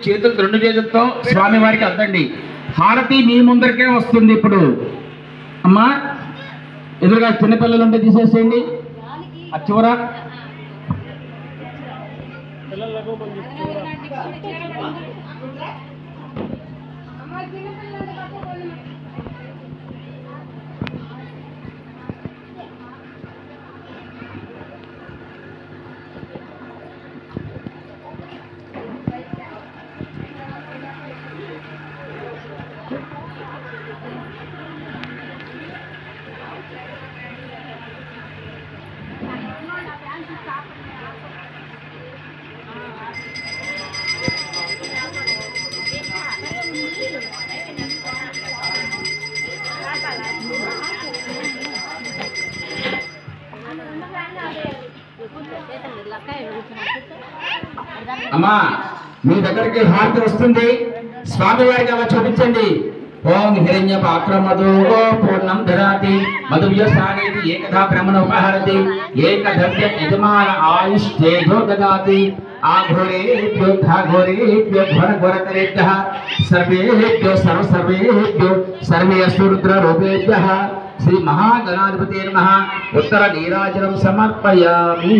చేతులు రెండు చేతులతో స్వామి వారికి అద్దండి. హారతి మీ ముందరికే వస్తుంది. ఇప్పుడు అమ్మా ఎదురుగా చిన్నపిల్లలు ఉంటే తీసేసేయండి. ఆ చివర అమ్మా మీ దగ్గరికి హారతి వస్తుంది. స్వామి వారికి అలా చూపించండి. ఓం హిరణ్య పాత్ర మధు పూర్ణం దదాతి మధువ్యస్థానేతి ఏకథా బ్రహ్మణోపహరతి ఏకధవ్య యజమాన ఆయుష్ేజో దదాతి ఆఘోరేభ్యో ఘోరేభ్యో ఘోరఘోరతరేభ్యః సర్వేభ్యో సర్వేభ్యో సర్వేషు రుద్రరూపేభ్యః శ్రీ మహాగణాధిపతే నమః ఉత్తర నీరాజనం సమర్పయామి.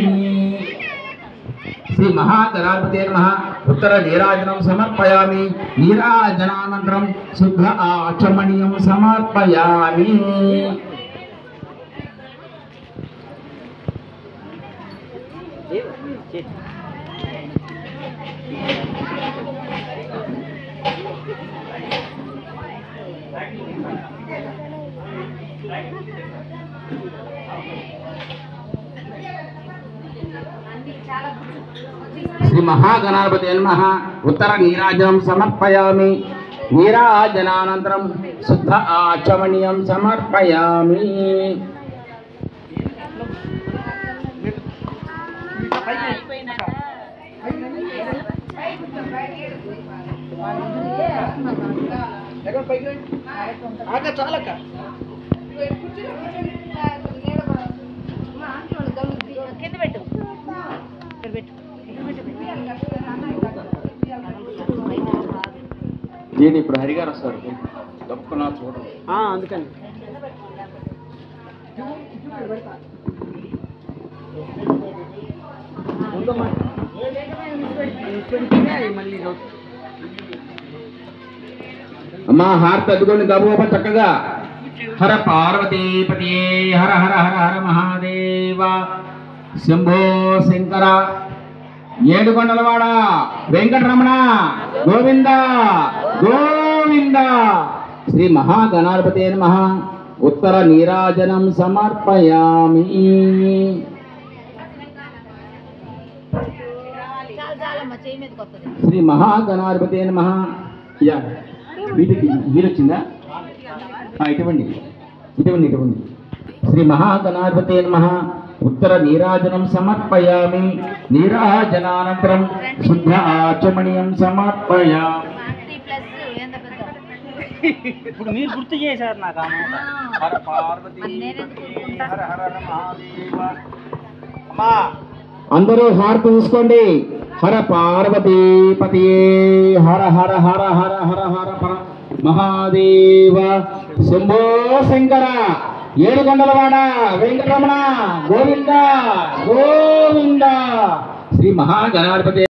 శ్రీ మహాగణాధిపతే నమః ఉత్తర నీరాజనం సమర్పయామి. నీరాజనానంతరం శుద్ధ ఆచమనీయం సమర్పయామి. శ్రీ మహాగణాధిపతే నమః ఉత్తర నీరాజనం సమర్పయామి. నీరాజనానంతరం శుద్ధ ఆచమనీయం సమర్పయామి. దీని ఇప్పుడు హరిగారు వస్తారు తప్పకుండా చూడండి. అందుకని అమ్మా హారతి అద్దుకొని గబోప చక్కగా హర పార్వతీపతి హర హర హర హర మహాదేవ శంభో శంకర ఏడుకొండలవాడ వెంకటరమణ గోవింద గోవింద. శ్రీ మహాగణాధిపతే నమః ఉత్తర నీరాజనం సమర్పయామి. శ్రీ మహాగణాధిపతే నమః. వీరొచ్చిందా? ఇటువంటి ఇటువంటి ఇటువంటి శ్రీ మహాగణాధిపతే నమః ఉత్తర నీరాజనం సమర్పయామి. నీరాజనానంతరం శుద్ధ ఆచమనీయం సమర్పయామి. ఇప్పుడు మీరు గుర్తు చేశారు నాకు. హర పార్వతీ హర హర మహాదేవ. అమ్మా అందరూ హారతి తీసుకోండి. హర పార్వతీపతి హర హర హర హర హర హర మహాదేవ శంభో శంకర ఏడుకొండలవాడ వెంకటరమణ గోవింద గోవింద. శ్రీ మహాగణాధిపతి